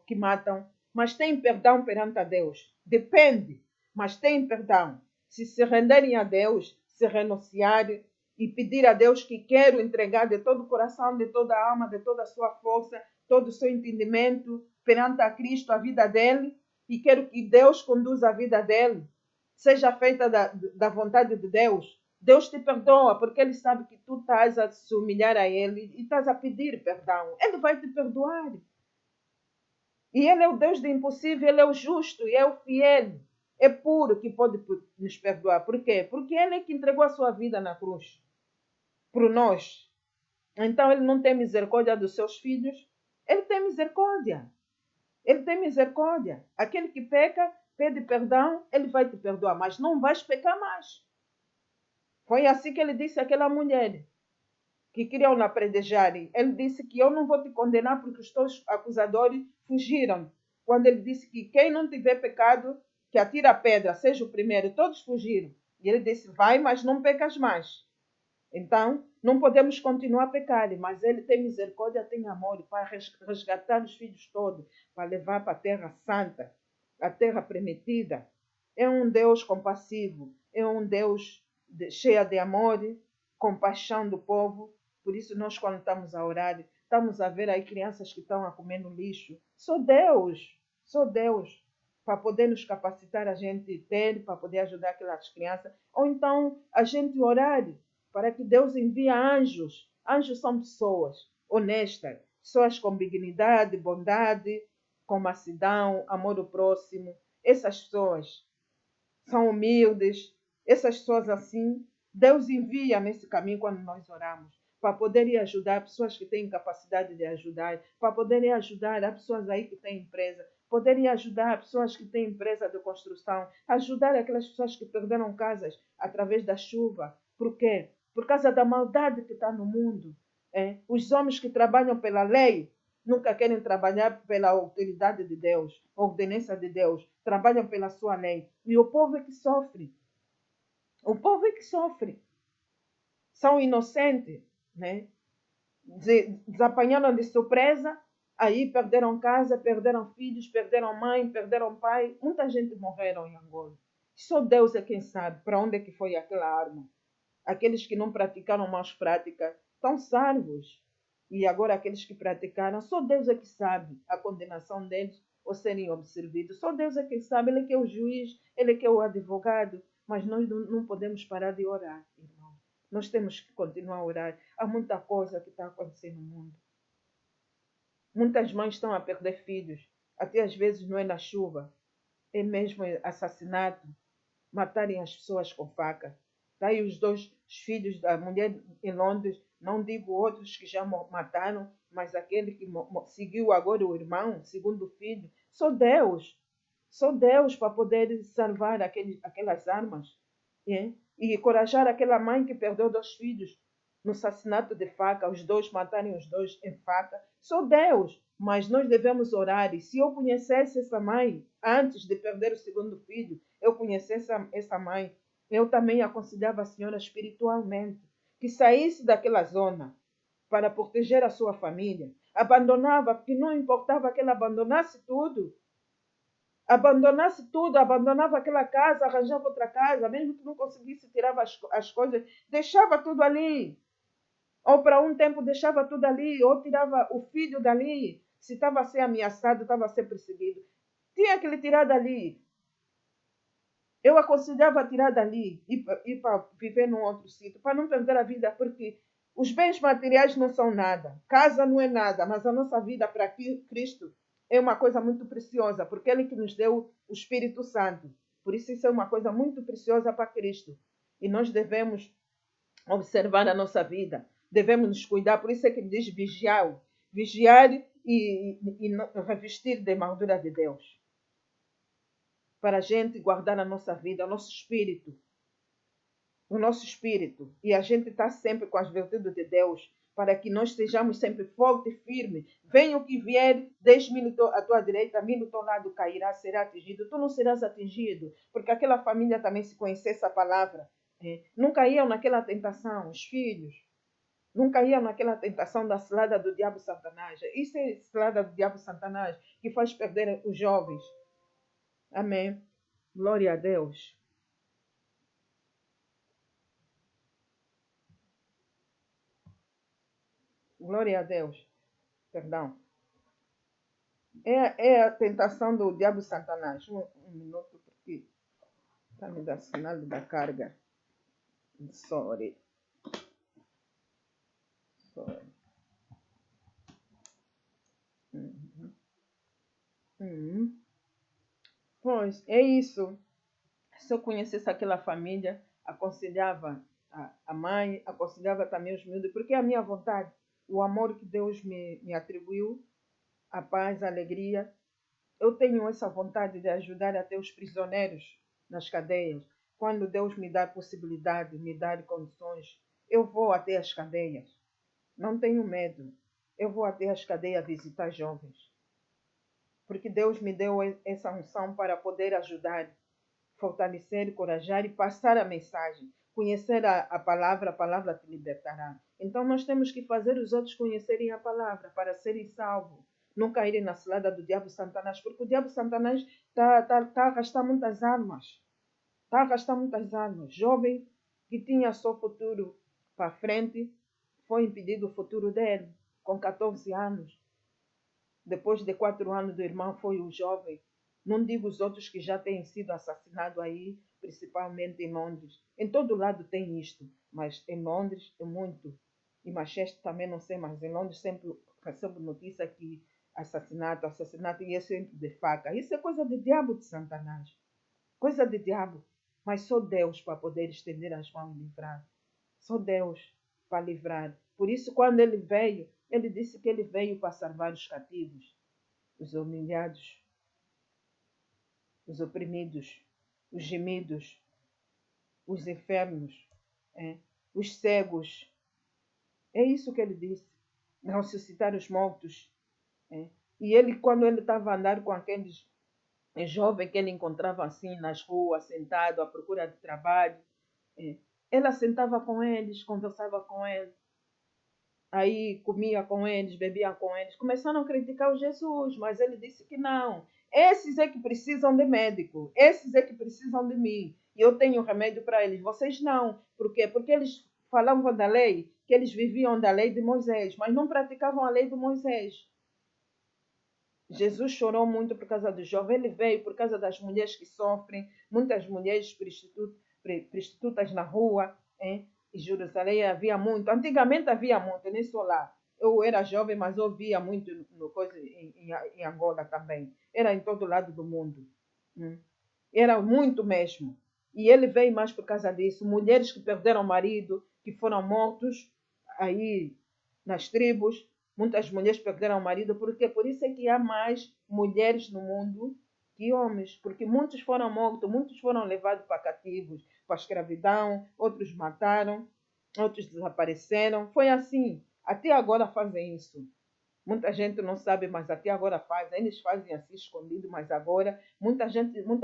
que matam, mas têm perdão perante a Deus. Depende, mas têm perdão. Se renderem a Deus, se renunciarem e pedir a Deus que quero entregar de todo o coração, de toda a alma, de toda a sua força, todo o seu entendimento perante a Cristo, a vida dele, e quero que Deus conduza a vida dele, seja feita da vontade de Deus. Deus te perdoa, porque Ele sabe que tu estás a se humilhar a Ele e estás a pedir perdão. Ele vai te perdoar. E Ele é o Deus do impossível, Ele é o justo e é o fiel. É puro que pode nos perdoar. Por quê? Porque Ele é que entregou a sua vida na cruz. Por nós. Então Ele não tem misericórdia dos seus filhos. Ele tem misericórdia. Ele tem misericórdia. Aquele que peca, pede perdão, Ele vai te perdoar. Mas não vais pecar mais. Foi assim que ele disse àquela mulher que queriam na predejar. Ele disse que eu não vou te condenar porque os teus acusadores fugiram. Quando ele disse que quem não tiver pecado, que atira a pedra, seja o primeiro, todos fugiram. E ele disse, vai, mas não pecas mais. Então, não podemos continuar a pecar, mas ele tem misericórdia, tem amor para resgatar os filhos todos, para levar para a terra santa, a terra prometida. É um Deus compassivo, é um Deus cheia de amor, compaixão do povo. Por isso nós, quando estamos a orar, estamos a ver aí crianças que estão a comer no lixo. Só Deus, para poder nos capacitar a gente ter, para poder ajudar aquelas crianças. Ou então a gente orar para que Deus envie anjos. Anjos são pessoas honestas, pessoas com dignidade, bondade, com mansidão, amor ao próximo. Essas pessoas são humildes, essas pessoas assim, Deus envia nesse caminho quando nós oramos, para poderem ajudar pessoas que têm capacidade de ajudar, para poderem ajudar as pessoas aí que têm empresa, poderem ajudar pessoas que têm empresa de construção, ajudar aquelas pessoas que perderam casas através da chuva. Por quê? Por causa da maldade que está no mundo. Os homens que trabalham pela lei nunca querem trabalhar pela autoridade de Deus, ordenança de Deus. Trabalham pela sua lei. E o povo é que sofre. O povo é que sofre. São inocentes, né? Desapanharam de surpresa, aí perderam casa, perderam filhos, perderam mãe, perderam pai. Muita gente morreram em Angola. Só Deus é quem sabe para onde é que foi aquela arma. Aqueles que não praticaram más práticas estão salvos. E agora aqueles que praticaram, só Deus é que sabe a condenação deles ou serem observados. Só Deus é que sabe, Ele é que é o juiz, Ele é que é o advogado. Mas nós não podemos parar de orar, irmão. Nós temos que continuar a orar. Há muita coisa que está acontecendo no mundo. Muitas mães estão a perder filhos. Até às vezes não é na chuva. É mesmo assassinato. Matarem as pessoas com faca. Está aí os dois filhos da mulher em Londres. Não digo outros que já mataram, mas aquele que seguiu agora o irmão, segundo filho. Só Deus para poder salvar aquelas armas. E encorajar aquela mãe que perdeu 2 filhos no assassinato de faca, os dois matarem os dois em faca. Só Deus. Mas nós devemos orar. E se eu conhecesse essa mãe antes de perder o segundo filho, eu conhecesse essa mãe, Eu também aconselhava a senhora espiritualmente que saísse daquela zona para proteger a sua família. Abandonava, porque não importava que ela abandonasse tudo, abandonava aquela casa, arranjava outra casa, mesmo que não conseguisse tirar as coisas, deixava tudo ali. Ou para um tempo deixava tudo ali, ou tirava o filho dali, se estava a ser ameaçado, estava a ser perseguido. Tinha que lhe tirar dali. Eu aconselhava a tirar dali e para viver num outro sítio, para não perder a vida, porque os bens materiais não são nada, casa não é nada, mas a nossa vida para Cristo é uma coisa muito preciosa, porque Ele que nos deu o Espírito Santo. Por isso é uma coisa muito preciosa para Cristo. E nós devemos observar a nossa vida, devemos nos cuidar, por isso é que ele diz vigiar e revestir da armadura de Deus. Para a gente guardar a nossa vida, o nosso espírito. E a gente está sempre com as virtudes de Deus, para que nós sejamos sempre fortes e firmes. Venha o que vier, 10.000 à tua direita, 1.000 ao teu lado cairá, será atingido. Tu não serás atingido, porque aquela família também se conhecesse a palavra. Não caíam naquela tentação, os filhos. Não caíam naquela tentação da cilada do diabo Satanás. Isso é cilada do diabo Satanás que faz perder os jovens. Amém. Glória a Deus. Glória a Deus. Perdão. É a tentação do diabo Satanás. Um minuto, porque está me dando sinal da carga. Sorry. Pois, é isso. Se eu conhecesse aquela família, aconselhava a mãe, aconselhava também os miúdos, porque é a minha vontade, o amor que Deus me atribuiu, a paz, a alegria. Eu tenho essa vontade de ajudar até os prisioneiros nas cadeias. Quando Deus me dá possibilidade, me dá condições, eu vou até as cadeias. Não tenho medo. Eu vou até as cadeias visitar jovens. Porque Deus me deu essa unção para poder ajudar, fortalecer, encorajar e passar a mensagem. Conhecer a palavra te libertará. Então nós temos que fazer os outros conhecerem a palavra para serem salvos. Não caírem na cilada do diabo Satanás, porque o diabo Satanás está a arrastar muitas armas. Está a arrastar muitas armas. Jovem que tinha só futuro para frente, foi impedido o futuro dele, com 14 anos. Depois de 4 anos do irmão foi o jovem. Não digo os outros que já têm sido assassinados aí, principalmente em Londres. Em todo lado tem isto, mas em Londres é muito. E Manchester também não sei, mas em Londres sempre recebo notícia que assassinato, e é sempre de faca. Isso é coisa de diabo de Satanás. Coisa de diabo. Mas só Deus para poder estender as mãos e livrar. Só Deus para livrar. Por isso, quando ele veio, ele disse que ele veio para salvar os cativos, os humilhados, os oprimidos, os gemidos, os enfermos, os cegos. É isso que ele disse. Ressuscitar os mortos. E ele, quando ele estava a andar com aqueles jovens que ele encontrava assim nas ruas, sentado à procura de trabalho, ela sentava com eles, conversava com eles. Aí comia com eles, bebia com eles. Começaram a criticar o Jesus, mas ele disse que não. Esses é que precisam de médico, esses é que precisam de mim. E eu tenho remédio para eles. Vocês não. Por quê? Porque eles falavam da lei, que eles viviam da lei de Moisés, mas não praticavam a lei de Moisés. Jesus chorou muito por causa do jovem. Ele veio por causa das mulheres que sofrem, muitas mulheres prostitutas na rua. Em Jerusalém havia muito. Antigamente havia muito, nem só lá. Eu era jovem, mas eu via muito em Angola também. Era em todo lado do mundo. Era muito mesmo. E ele veio mais por causa disso. Mulheres que perderam marido, que foram mortos aí nas tribos. Muitas mulheres perderam o marido, porque por isso é que há mais mulheres no mundo que homens, porque muitos foram mortos, muitos foram levados para cativos, para a escravidão, outros mataram, outros desapareceram. Foi assim. Até agora fazem isso. Muita gente não sabe, mas até agora faz. Eles fazem assim escondido, mas agora muita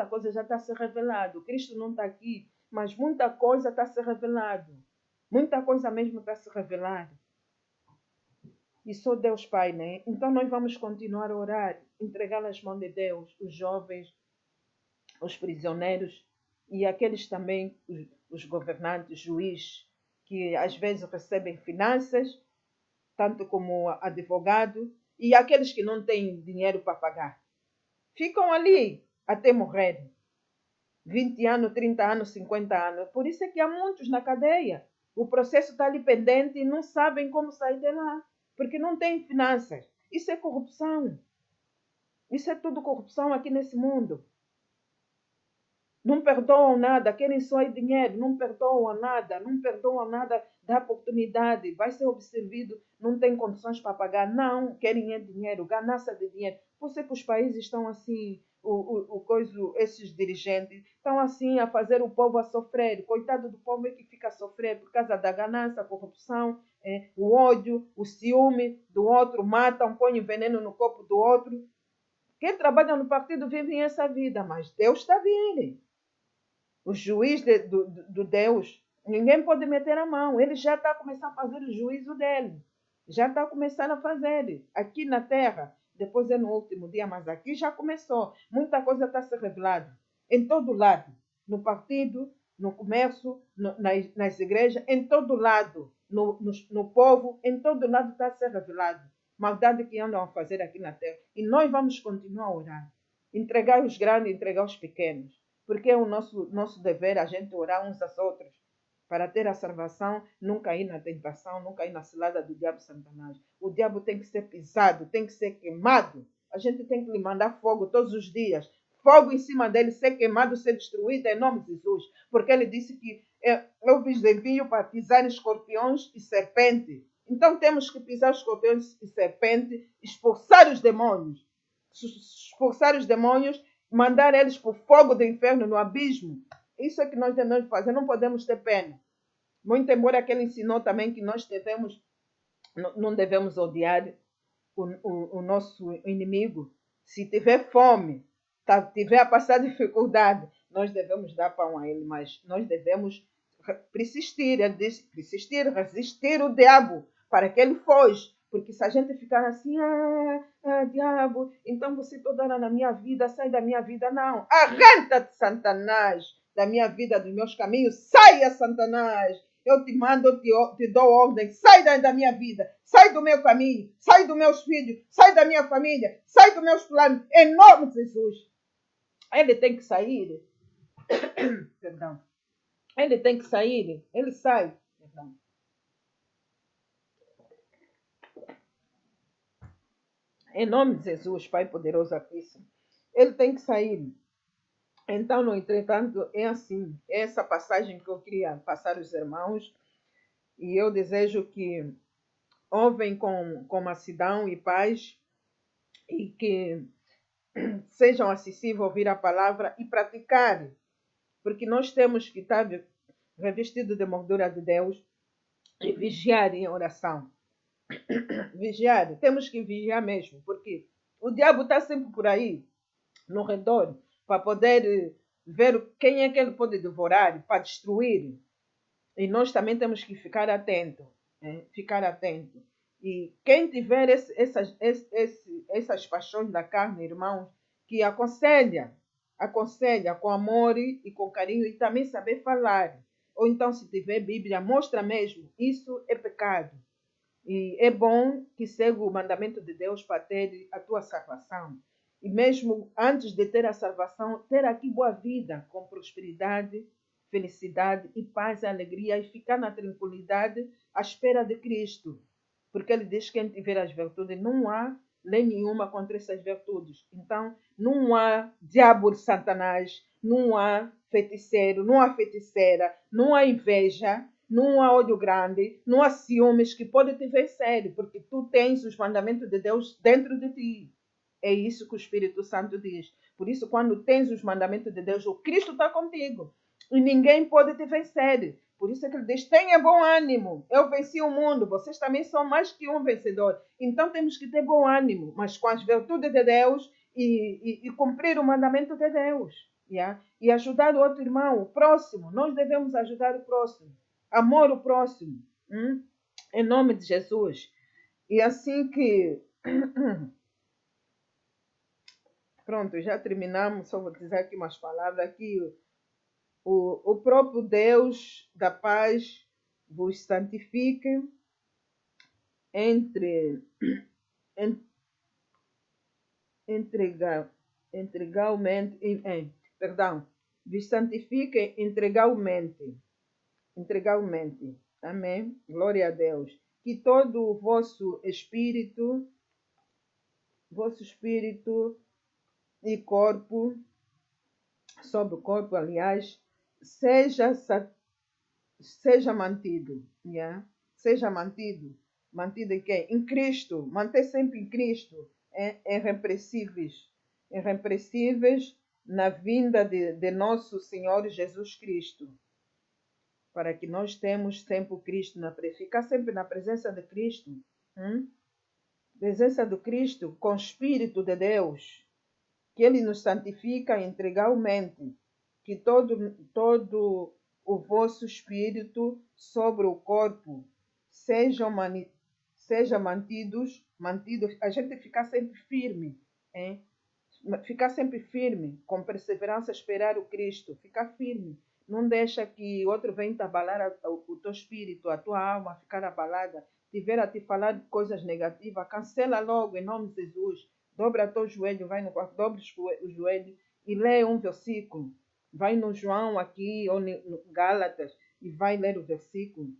coisa já está se revelando. Cristo não está aqui, mas muita coisa está se revelando. Muita coisa mesmo está se revelando. E só Deus Pai, né? Então nós vamos continuar a orar, entregar nas mãos de Deus os jovens, os prisioneiros e aqueles também, os governantes, juízes, que às vezes recebem finanças, tanto como advogado, e aqueles que não têm dinheiro para pagar. Ficam ali até morrer. 20 anos, 30 anos, 50 anos. Por isso é que há muitos na cadeia. O processo está ali pendente e não sabem como sair de lá, porque não têm finanças. Isso é corrupção. Isso é tudo corrupção aqui nesse mundo. Não perdoam nada, querem só dinheiro, não perdoam nada da oportunidade. Vai ser observado, não tem condições para pagar, não, querem dinheiro, ganância de dinheiro. Por isso é que os países estão assim, esses dirigentes estão assim a fazer o povo a sofrer. Coitado do povo é que fica a sofrer por causa da ganância, a corrupção, o ódio, o ciúme do outro, matam, põem veneno no corpo do outro. Quem trabalha no partido vive essa vida, mas Deus está vendo. O juiz do Deus, ninguém pode meter a mão. Ele já está começando a fazer o juízo dele. Já está começando a fazer. Aqui na terra, depois é no último dia, mas aqui já começou. Muita coisa está se revelando. Em todo lado. No partido, no comércio, nas igrejas, em todo lado. No povo, em todo lado está a ser revelado. Maldade que andam a fazer aqui na terra. E nós vamos continuar a orar. Entregar os grandes, entregar os pequenos. Porque é o nosso dever a gente orar uns aos outros para ter a salvação, não cair na tentação, não cair na cilada do diabo Satanás. O diabo tem que ser pisado, tem que ser queimado. A gente tem que lhe mandar fogo todos os dias. Fogo em cima dele, ser queimado, ser destruído em nome de Jesus. Porque ele disse que eu vos envio para pisar escorpiões e serpentes. Então temos que pisar escorpiões e serpentes, expulsar os demônios. Expulsar os demônios, mandar eles para o fogo do inferno, no abismo. Isso é que nós devemos fazer, não podemos ter pena. Muito embora que ele ensinou também que nós não devemos odiar o nosso inimigo. Se tiver fome, tiver a passar dificuldade, nós devemos dar pão a ele, mas nós devemos persistir. Ele diz, persistir, resistir o diabo, para que ele foge. Porque se a gente ficar assim, diabo, então você toda hora na minha vida, sai da minha vida. Não, arrenta-te, Satanás, da minha vida, dos meus caminhos. Saia, Satanás. Eu te mando, eu te dou ordem. Sai da minha vida, sai do meu caminho, sai dos meus filhos, sai da minha família, sai dos meus planos. Em nome de Jesus. Ele tem que sair. Perdão. Ele tem que sair. Ele sai. Perdão. Em nome de Jesus, Pai poderoso Altíssimo, ele tem que sair. Então, no entretanto, é assim, é essa passagem que eu queria passar aos irmãos, e eu desejo que ouvem com mansidão e paz, e que sejam acessíveis a ouvir a palavra e praticar, porque nós temos que estar revestidos de moldura de Deus e vigiar em oração. Vigiar, temos que vigiar mesmo, porque o diabo está sempre por aí, no redor, para poder ver quem é que ele pode devorar, para destruir. E nós também temos que ficar atento, ficar atento. E quem tiver essas paixões da carne, irmãos, que aconselha com amor e com carinho e também saber falar. Ou então, se tiver Bíblia, mostra mesmo, isso é pecado. E é bom que seja o mandamento de Deus para ter a tua salvação. E mesmo antes de ter a salvação, ter aqui boa vida, com prosperidade, felicidade e paz e alegria, e ficar na tranquilidade à espera de Cristo. Porque ele diz que quem tiver as virtudes, não há lei nenhuma contra essas virtudes. Então, não há diabo de Satanás, não há feiticeiro, não há feiticeira, não há inveja, não há ódio grande, não há ciúmes que pode te vencer, porque tu tens os mandamentos de Deus dentro de ti. É isso que o Espírito Santo diz. Por isso, quando tens os mandamentos de Deus, o Cristo está contigo. E ninguém pode te vencer. Por isso é que ele diz, tenha bom ânimo, eu venci o mundo, vocês também são mais que um vencedor. Então temos que ter bom ânimo, mas com as virtudes de Deus e cumprir o mandamento de Deus. Yeah? E ajudar o outro irmão, o próximo. Nós devemos ajudar o próximo. Amor o próximo. Em nome de Jesus. E assim que... Pronto, já terminamos. Só vou dizer aqui umas palavras. Aqui, o próprio Deus da paz vos santifique entre... Perdão, vos santifique integralmente. Amém? Glória a Deus. Que todo o vosso espírito e corpo, sobre o corpo, aliás, seja mantido. Yeah? Seja mantido. Mantido em quê? Em Cristo. Manter sempre em Cristo. Irrepreensíveis. Irrepreensíveis na vinda de nosso Senhor Jesus Cristo. Para que nós temos sempre Cristo, ficar sempre na presença de Cristo. Presença do Cristo com o Espírito de Deus. Que Ele nos santifica integralmente. Que todo o vosso espírito sobre o corpo seja mantidos, a gente ficar sempre firme, hein? Ficar sempre firme, com perseverança, esperar o Cristo, ficar firme. Não deixa que outro venha te abalar o teu espírito, a tua alma, ficar abalada, tiver a te falar coisas negativas, cancela logo em nome de Jesus. Dobra teu joelho, vai no quarto, dobra o joelho e lê um versículo. Vai no João aqui ou no Gálatas e vai ler o versículo.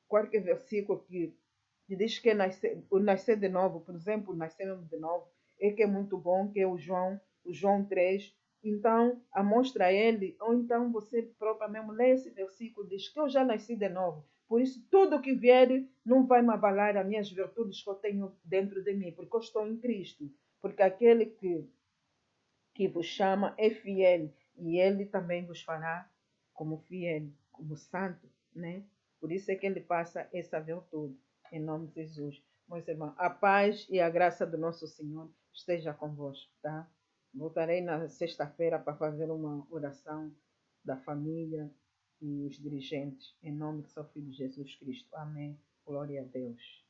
Qualquer versículo que diz que o nascer de novo, por exemplo, o nascer de novo, que é muito bom, que é o João 3. Então, mostra a ele, ou então você própria mesmo lê esse versículo, diz que eu já nasci de novo. Por isso, tudo que vier não vai me abalar as minhas virtudes que eu tenho dentro de mim, porque eu estou em Cristo. Porque aquele que vos chama é fiel, e ele também vos fará como fiel, como santo, né? Por isso é que ele passa essa virtude, em nome de Jesus. Meus irmãos, a paz e a graça do nosso Senhor esteja convosco, tá? Voltarei na sexta-feira para fazer uma oração da família e os dirigentes, em nome de seu Filho Jesus Cristo. Amém. Glória a Deus.